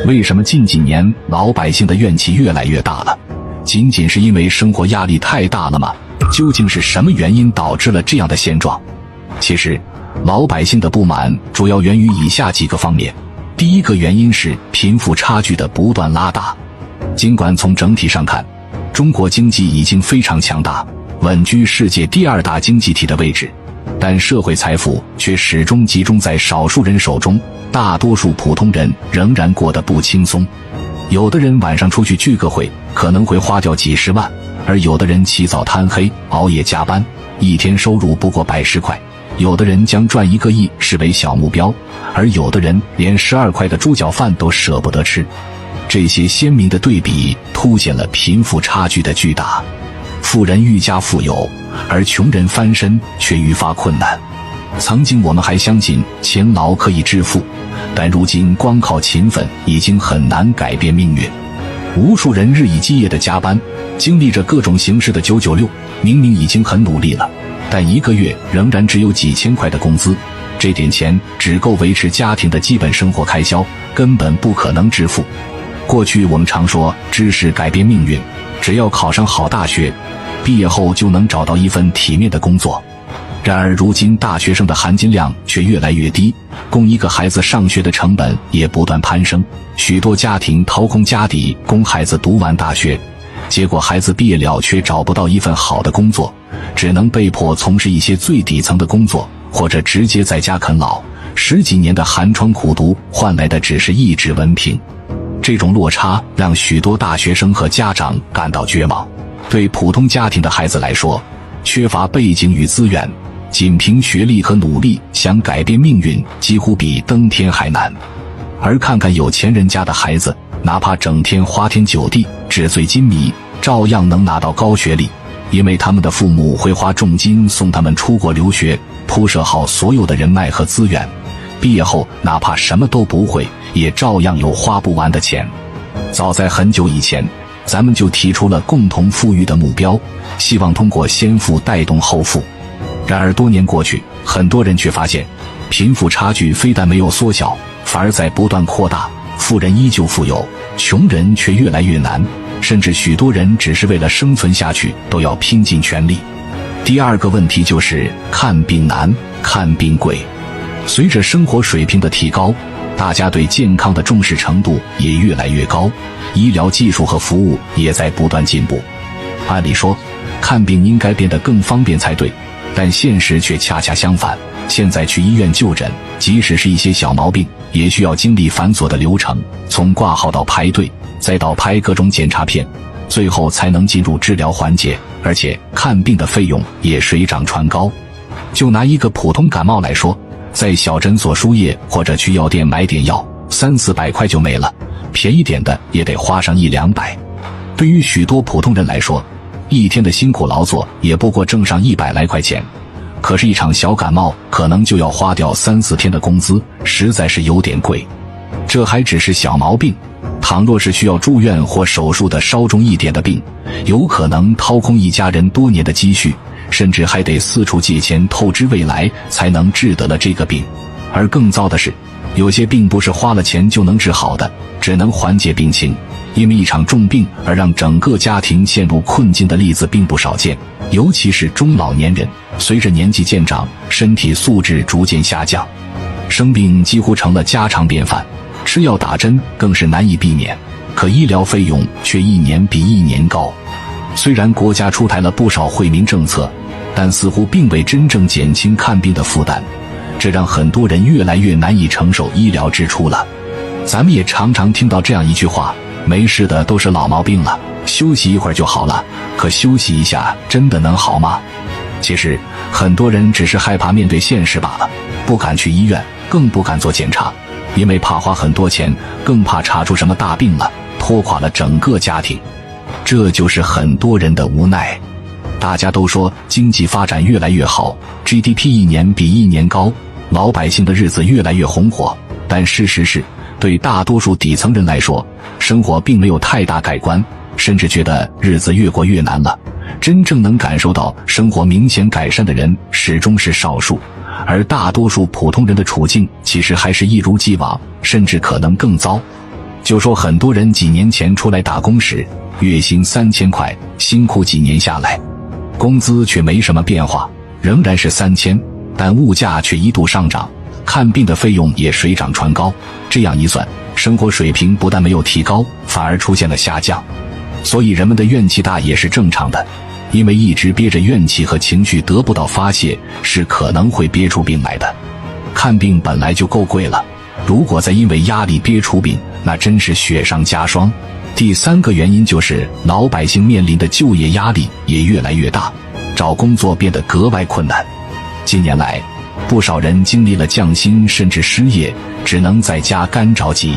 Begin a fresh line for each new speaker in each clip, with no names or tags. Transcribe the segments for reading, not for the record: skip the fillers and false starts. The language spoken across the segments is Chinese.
为什么近几年老百姓的怨气越来越大了？仅仅是因为生活压力太大了吗？究竟是什么原因导致了这样的现状？其实，老百姓的不满主要源于以下几个方面。第一个原因是贫富差距的不断拉大。尽管从整体上看，中国经济已经非常强大，稳居世界第2大经济体的位置，但社会财富却始终集中在少数人手中，大多数普通人仍然过得不轻松。有的人晚上出去聚个会，可能会花掉几十万，而有的人起早贪黑，熬夜加班，一天收入不过110块。有的人将赚1个亿视为小目标，而有的人连12块的猪脚饭都舍不得吃。这些鲜明的对比凸显了贫富差距的巨大。富人愈加富有，而穷人翻身却愈发困难。曾经我们还相信勤劳可以致富，但如今光靠勤奋已经很难改变命运。无数人日以继夜的加班，经历着各种形式的996，明明已经很努力了，但1个月仍然只有几千块的工资，这点钱只够维持家庭的基本生活开销，根本不可能致富。过去我们常说知识改变命运，只要考上好大学，毕业后就能找到一份体面的工作。然而如今大学生的含金量却越来越低，供一个孩子上学的成本也不断攀升，许多家庭掏空家底供孩子读完大学，结果孩子毕业了却找不到一份好的工作，只能被迫从事一些最底层的工作，或者直接在家啃老。10几年的寒窗苦读换来的只是一纸文凭。这种落差让许多大学生和家长感到绝望。对普通家庭的孩子来说，缺乏背景与资源，仅凭学历和努力想改变命运几乎比登天还难。而看看有钱人家的孩子，哪怕整天花天酒地，纸醉金迷，照样能拿到高学历，因为他们的父母会花重金送他们出国留学，铺设好所有的人脉和资源，毕业后哪怕什么都不会，也照样有花不完的钱。早在很久以前，咱们就提出了共同富裕的目标，希望通过先富带动后富。然而多年过去，很多人却发现，贫富差距非但没有缩小，反而在不断扩大，富人依旧富有，穷人却越来越难，甚至许多人只是为了生存下去都要拼尽全力。第二个问题就是看病难，看病贵。随着生活水平的提高，大家对健康的重视程度也越来越高，医疗技术和服务也在不断进步。按理说，看病应该变得更方便才对，但现实却恰恰相反。现在去医院就诊，即使是一些小毛病，也需要经历繁琐的流程，从挂号到排队，再到拍各种检查片，最后才能进入治疗环节，而且看病的费用也水涨船高。就拿一个普通感冒来说，在小诊所输液或者去药店买点药，300-400块就没了，便宜点的也得花上100-200。对于许多普通人来说，一天的辛苦劳作也不过挣上100来块钱，可是一场小感冒可能就要花掉3-4天的工资，实在是有点贵。这还只是小毛病，倘若是需要住院或手术的稍重一点的病，有可能掏空一家人多年的积蓄，甚至还得四处借钱透支未来才能治得了这个病。而更糟的是，有些病不是花了钱就能治好的，只能缓解病情，因为一场重病而让整个家庭陷入困境的例子并不少见，尤其是中老年人，随着年纪渐长，身体素质逐渐下降，生病几乎成了家常便饭，吃药打针更是难以避免，可医疗费用却一年比一年高。虽然国家出台了不少惠民政策，但似乎并未真正减轻看病的负担，这让很多人越来越难以承受医疗支出了。咱们也常常听到这样一句话，没事的都是老毛病了，休息一会儿就好了。可休息一下真的能好吗？其实很多人只是害怕面对现实罢了，不敢去医院，更不敢做检查，因为怕花很多钱，更怕查出什么大病了，拖垮了整个家庭。这就是很多人的无奈。大家都说经济发展越来越好， GDP 一年比一年高，老百姓的日子越来越红火，但事实是，对大多数底层人来说，生活并没有太大改观，甚至觉得日子越过越难了。真正能感受到生活明显改善的人始终是少数，而大多数普通人的处境其实还是一如既往，甚至可能更糟。就说很多人几年前出来打工时，月薪3000块，辛苦几年下来，工资却没什么变化，仍然是3000，但物价却一度上涨，看病的费用也水涨船高。这样一算，生活水平不但没有提高，反而出现了下降。所以人们的怨气大也是正常的，因为一直憋着怨气和情绪得不到发泄，是可能会憋出病来的。看病本来就够贵了，如果再因为压力憋出病，那真是雪上加霜。第3个原因就是老百姓面临的就业压力也越来越大，找工作变得格外困难。近年来，不少人经历了降薪甚至失业，只能在家干着急。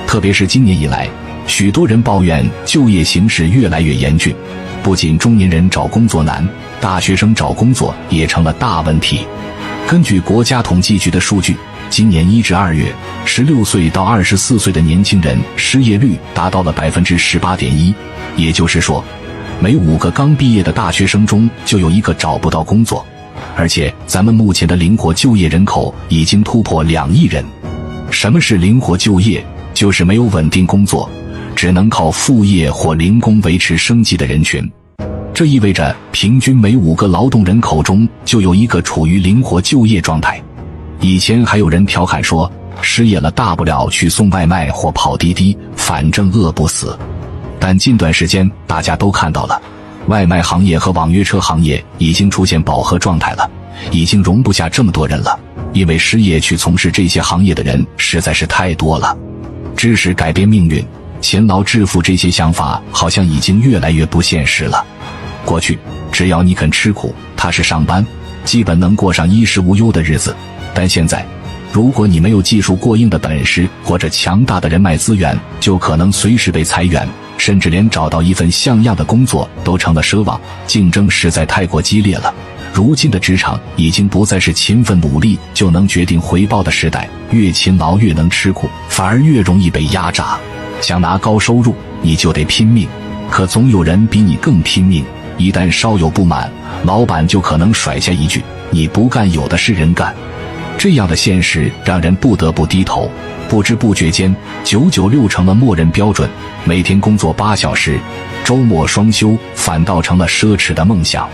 特别是今年以来，许多人抱怨就业形势越来越严峻，不仅中年人找工作难，大学生找工作也成了大问题。根据国家统计局的数据，今年1至2月，16岁到24岁的年轻人失业率达到了 18.1%， 也就是说，每5个刚毕业的大学生中就有1个找不到工作。而且咱们目前的灵活就业人口已经突破2亿人。什么是灵活就业？就是没有稳定工作，只能靠副业或零工维持生计的人群。这意味着平均每5个劳动人口中就有1个处于灵活就业状态。以前还有人调侃说，失业了大不了去送外卖或跑滴滴，反正饿不死。但近段时间大家都看到了，外卖行业和网约车行业已经出现饱和状态了，已经容不下这么多人了，因为失业去从事这些行业的人实在是太多了。知识改变命运，勤劳致富这些想法好像已经越来越不现实了。过去只要你肯吃苦踏实上班，基本能过上衣食无忧的日子。但现在，如果你没有技术过硬的本事或者强大的人脉资源，就可能随时被裁员，甚至连找到一份像样的工作都成了奢望。竞争实在太过激烈了，如今的职场已经不再是勤奋努力就能决定回报的时代，越勤劳越能吃苦，反而越容易被压榨。想拿高收入，你就得拼命，可总有人比你更拼命，一旦稍有不满，老板就可能甩下一句，你不干有的是人干。这样的现实让人不得不低头，不知不觉间996成了默认标准，每天工作8小时，周末双休反倒成了奢侈的梦想。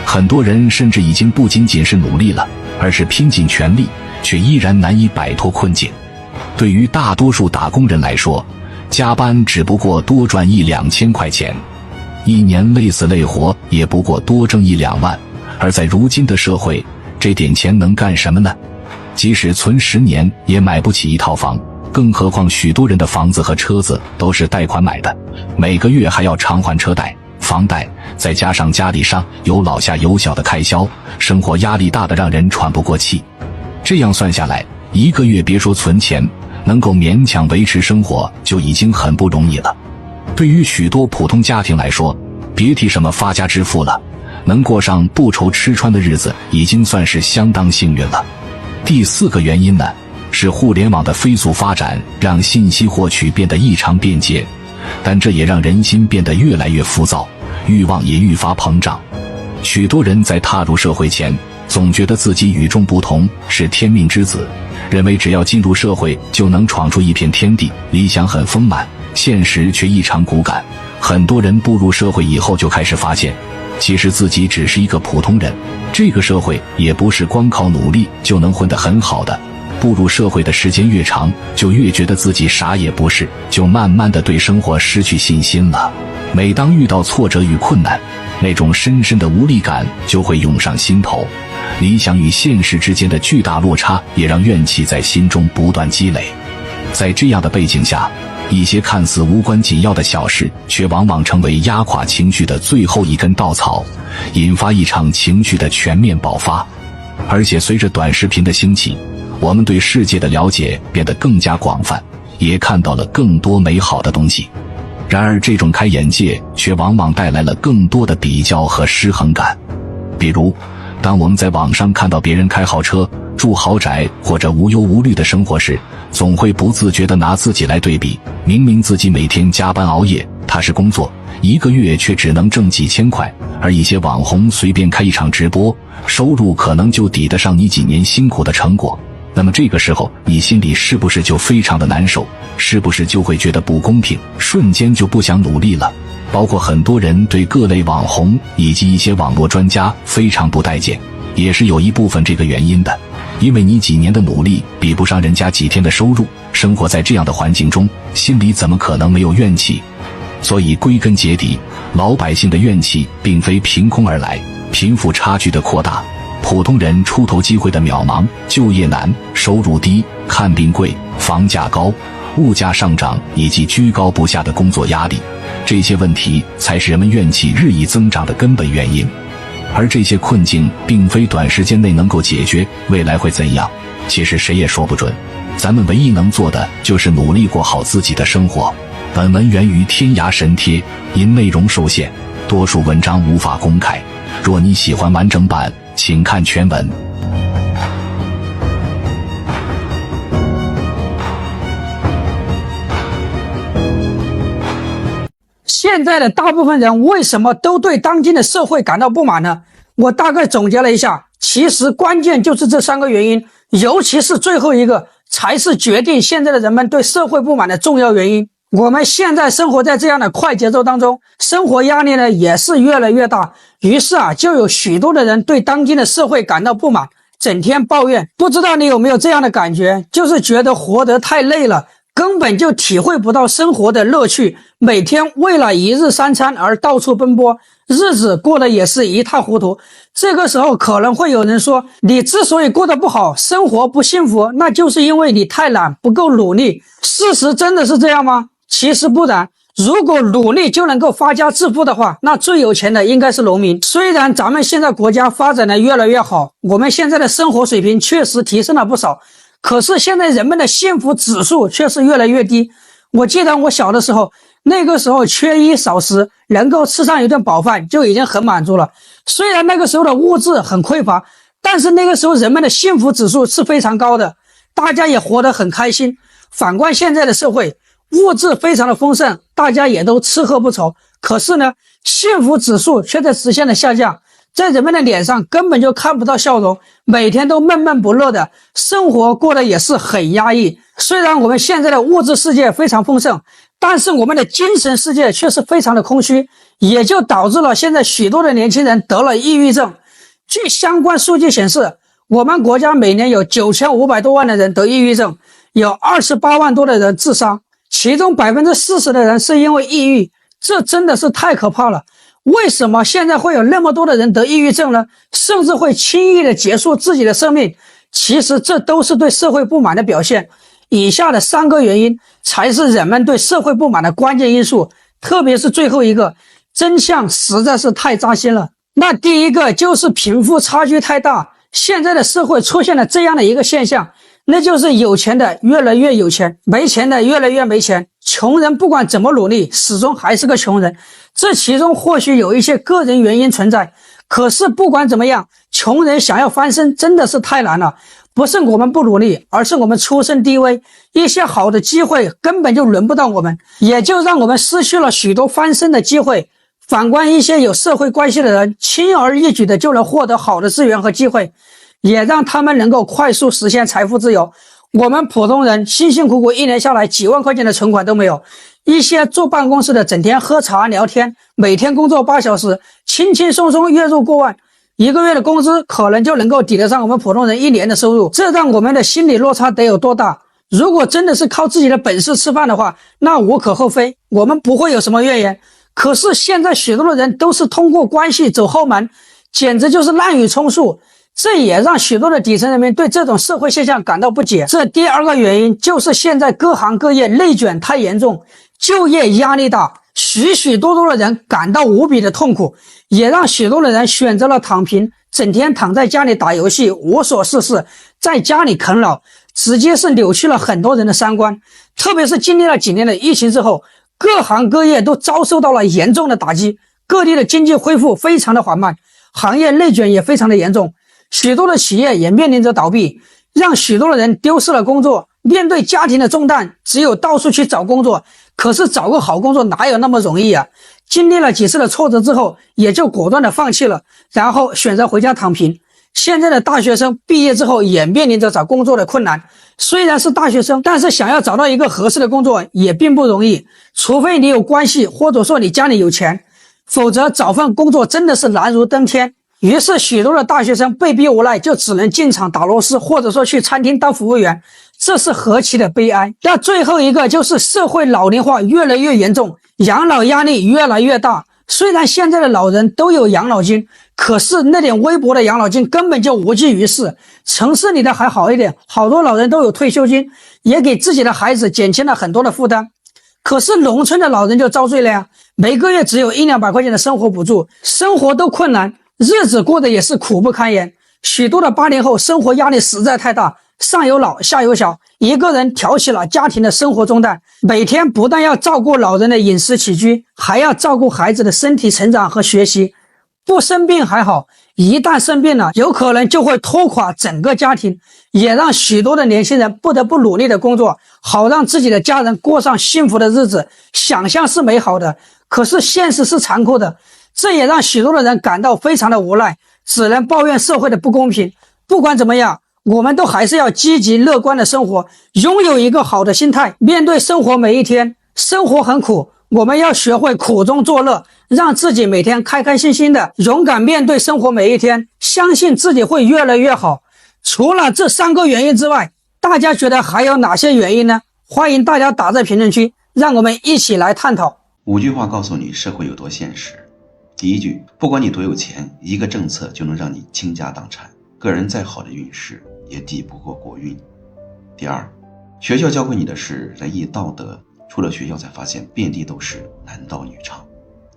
很多人甚至已经不仅仅是努力了，而是拼尽全力，却依然难以摆脱困境。对于大多数打工人来说，加班只不过多赚1-2千块钱，一年累死累活也不过多挣1-2万，而在如今的社会，这点钱能干什么呢？即使存10年也买不起一套房，更何况许多人的房子和车子都是贷款买的，每个月还要偿还车贷、房贷，再加上家里上有老下有小的开销，生活压力大得让人喘不过气。这样算下来，一个月别说存钱，能够勉强维持生活就已经很不容易了。对于许多普通家庭来说，别提什么发家致富了，能过上不愁吃穿的日子已经算是相当幸运了。第4个原因呢，是互联网的飞速发展让信息获取变得异常便捷，但这也让人心变得越来越浮躁，欲望也愈发膨胀。许多人在踏入社会前，总觉得自己与众不同，是天命之子，认为只要进入社会就能闯出一片天地，理想很丰满，现实却异常骨感。很多人步入社会以后就开始发现，其实自己只是一个普通人，这个社会也不是光靠努力就能混得很好的。步入社会的时间越长，就越觉得自己啥也不是，就慢慢的对生活失去信心了。每当遇到挫折与困难，那种深深的无力感就会涌上心头，理想与现实之间的巨大落差也让怨气在心中不断积累。在这样的背景下，一些看似无关紧要的小事，却往往成为压垮情绪的最后一根稻草，引发一场情绪的全面爆发。而且随着短视频的兴起，我们对世界的了解变得更加广泛，也看到了更多美好的东西。然而这种开眼界却往往带来了更多的比较和失衡感。比如当我们在网上看到别人开豪车、住豪宅或者无忧无虑的生活时，总会不自觉地拿自己来对比。明明自己每天加班熬夜踏实工作，一个月却只能挣几千块，而一些网红随便开一场直播，收入可能就抵得上你几年辛苦的成果。那么这个时候你心里是不是就非常的难受？是不是就会觉得不公平，瞬间就不想努力了？包括很多人对各类网红以及一些网络专家非常不待见，也是有一部分这个原因的。因为你几年的努力比不上人家几天的收入，生活在这样的环境中，心里怎么可能没有怨气？所以归根结底，老百姓的怨气并非凭空而来，贫富差距的扩大，普通人出头机会的渺茫，就业难，收入低，看病贵，房价高，物价上涨以及居高不下的工作压力，这些问题才是人们怨气日益增长的根本原因。而这些困境并非短时间内能够解决，未来会怎样，其实谁也说不准。咱们唯一能做的就是努力过好自己的生活。本文源于天涯神贴，因内容受限，多数文章无法公开。若你喜欢完整版，请看全文。
现在的大部分人为什么都对当今的社会感到不满呢？我大概总结了一下，其实关键就是这3个原因，尤其是最后一个才是决定现在的人们对社会不满的重要原因。我们现在生活在这样的快节奏当中，生活压力呢也是越来越大，于是就有许多的人对当今的社会感到不满，整天抱怨。不知道你有没有这样的感觉，就是觉得活得太累了，根本就体会不到生活的乐趣，每天为了一日三餐而到处奔波，日子过得也是一塌糊涂。这个时候可能会有人说，你之所以过得不好，生活不幸福，那就是因为你太懒，不够努力。事实真的是这样吗？其实不然。如果努力就能够发家致富的话，那最有钱的应该是农民。虽然咱们现在国家发展的越来越好，我们现在的生活水平确实提升了不少，可是现在人们的幸福指数却是越来越低。我记得我小的时候，那个时候缺衣少食，能够吃上一顿饱饭就已经很满足了。虽然那个时候的物质很匮乏，但是那个时候人们的幸福指数是非常高的，大家也活得很开心。反观现在的社会，物质非常的丰盛，大家也都吃喝不愁，可是呢，幸福指数却在直线的下降，在人们的脸上根本就看不到笑容，每天都闷闷不乐的，生活过得也是很压抑。虽然我们现在的物质世界非常丰盛，但是我们的精神世界却是非常的空虚，也就导致了现在许多的年轻人得了抑郁症。据相关数据显示，我们国家每年有9500多万的人得抑郁症，有28万多的人自杀，其中40%的人是因为抑郁，这真的是太可怕了。为什么现在会有那么多的人得抑郁症呢？甚至会轻易的结束自己的生命？其实这都是对社会不满的表现。以下的3个原因才是人们对社会不满的关键因素，特别是最后一个，真相实在是太扎心了。那第一个就是贫富差距太大，现在的社会出现了这样的一个现象，那就是有钱的越来越有钱，没钱的越来越没钱，穷人不管怎么努力，始终还是个穷人。这其中或许有一些个人原因存在，可是不管怎么样，穷人想要翻身真的是太难了。不是我们不努力，而是我们出身低微，一些好的机会根本就轮不到我们，也就让我们失去了许多翻身的机会。反观一些有社会关系的人，轻而易举的就能获得好的资源和机会，也让他们能够快速实现财富自由。我们普通人辛辛苦苦一年下来几万块钱的存款都没有，一些坐办公室的整天喝茶聊天，每天工作8小时，轻轻松松月入过万，一个月的工资可能就能够抵得上我们普通人1年的收入，这让我们的心理落差得有多大？如果真的是靠自己的本事吃饭的话，那无可厚非，我们不会有什么怨言。可是现在许多的人都是通过关系走后门，简直就是滥竽充数，这也让许多的底层人民对这种社会现象感到不解。这第2个原因就是现在各行各业内卷太严重，就业压力大，许许多多的人感到无比的痛苦，也让许多的人选择了躺平，整天躺在家里打游戏，无所事事，在家里啃老，直接是扭曲了很多人的三观。特别是经历了几年的疫情之后，各行各业都遭受到了严重的打击，各地的经济恢复非常的缓慢，行业内卷也非常的严重，许多的企业也面临着倒闭，让许多的人丢失了工作。面对家庭的重担，只有到处去找工作，可是找个好工作哪有那么容易啊？经历了几次的挫折之后，也就果断的放弃了，然后选择回家躺平。现在的大学生毕业之后也面临着找工作的困难，虽然是大学生，但是想要找到一个合适的工作也并不容易，除非你有关系，或者说你家里有钱，否则找份工作真的是难如登天。于是许多的大学生被逼无奈，就只能进厂打螺丝，或者说去餐厅当服务员，这是何其的悲哀。那最后一个就是社会老龄化越来越严重，养老压力越来越大。虽然现在的老人都有养老金，可是那点微薄的养老金根本就无济于事。城市里的还好一点，好多老人都有退休金，也给自己的孩子减轻了很多的负担。可是农村的老人就遭罪了呀，每个月只有100-200块钱的生活补助，生活都困难，日子过得也是苦不堪言。许多的80后生活压力实在太大，上有老下有小，一个人挑起了家庭的生活重担，每天不但要照顾老人的饮食起居，还要照顾孩子的身体成长和学习。不生病还好，一旦生病了，有可能就会拖垮整个家庭，也让许多的年轻人不得不努力的工作，好让自己的家人过上幸福的日子。想象是美好的，可是现实是残酷的，这也让许多的人感到非常的无奈，只能抱怨社会的不公平。不管怎么样，我们都还是要积极乐观的生活，拥有一个好的心态，面对生活每一天。生活很苦，我们要学会苦中作乐，让自己每天开开心心的，勇敢面对生活每一天，相信自己会越来越好。除了这3个原因之外，大家觉得还有哪些原因呢？欢迎大家打在评论区，让我们一起来探讨。
5句话告诉你社会有多现实。第一句，不管你多有钱，一个政策就能让你倾家荡产，个人再好的运势也抵不过国运。第二，学校教会你的是仁义道德，出了学校才发现遍地都是男盗女娼。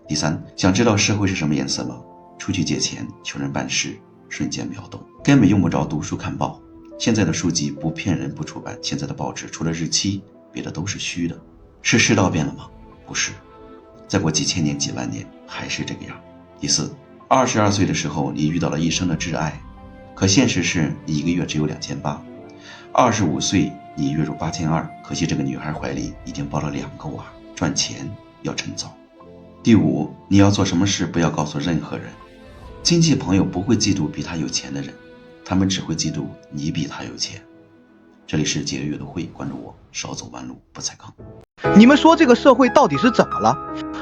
第三，想知道社会是什么颜色吗？出去借钱求人办事，瞬间秒懂，根本用不着读书看报。现在的书籍不骗人不出版，现在的报纸除了日期别的都是虚的。是世道变了吗？不是，再过几千年几万年还是这个样。第四，22岁的时候你遇到了一生的挚爱，可现实是你一个月只有2800。25岁你月入8200，可惜这个女孩怀里已经抱了2个娃，赚钱要趁早。第五，你要做什么事不要告诉任何人。亲戚朋友不会嫉妒比他有钱的人，他们只会嫉妒你比他有钱。这里是节约的会，关注我，少走弯路不踩坑。
你们说这个社会到底是怎么了？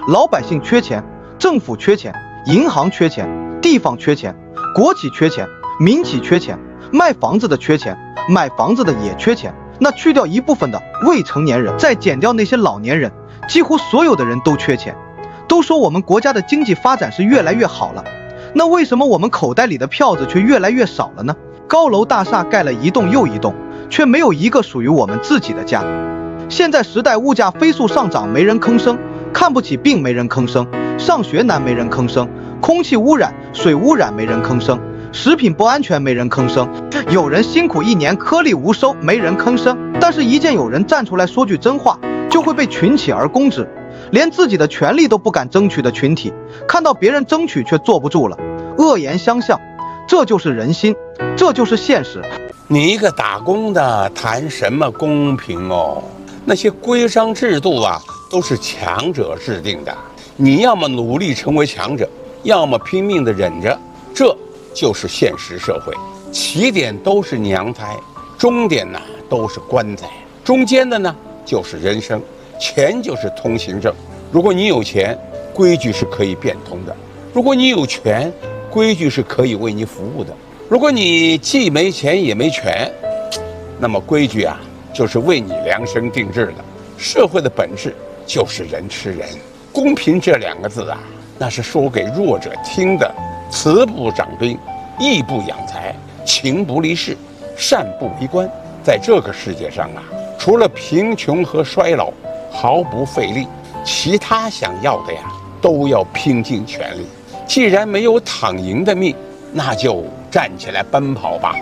老百姓缺钱，政府缺钱，银行缺钱，地方缺钱，国企缺钱，民企缺钱，卖房子的缺钱，买房子的也缺钱。那去掉一部分的未成年人，再减掉那些老年人，几乎所有的人都缺钱。都说我们国家的经济发展是越来越好了，那为什么我们口袋里的票子却越来越少了呢？高楼大厦盖了一栋又一栋，却没有一个属于我们自己的家。现在时代物价飞速上涨，没人吭声；看不起病没人吭声，上学难没人吭声，空气污染、水污染没人吭声，食品不安全没人吭声，有人辛苦1年颗粒无收没人吭声。但是一见有人站出来说句真话，就会被群起而攻之。连自己的权利都不敢争取的群体，看到别人争取却坐不住了，恶言相向。这就是人心，这就是现实。
你一个打工的谈什么公平哦？那些规章制度啊，都是强者制定的。你要么努力成为强者，要么拼命的忍着，这就是现实社会。起点都是娘胎，终点呢都是棺材，中间的呢就是人生。钱就是通行证，如果你有钱，规矩是可以变通的；如果你有权，规矩是可以为你服务的；如果你既没钱也没权，那么规矩啊就是为你量身定制的。社会的本质就是人吃人，公平这2个字啊，那是说给弱者听的。慈不掌兵，义不养财，情不离世，善不为官。在这个世界上啊，除了贫穷和衰老毫不费力，其他想要的呀都要拼尽全力。既然没有躺赢的命，那就站起来奔跑吧。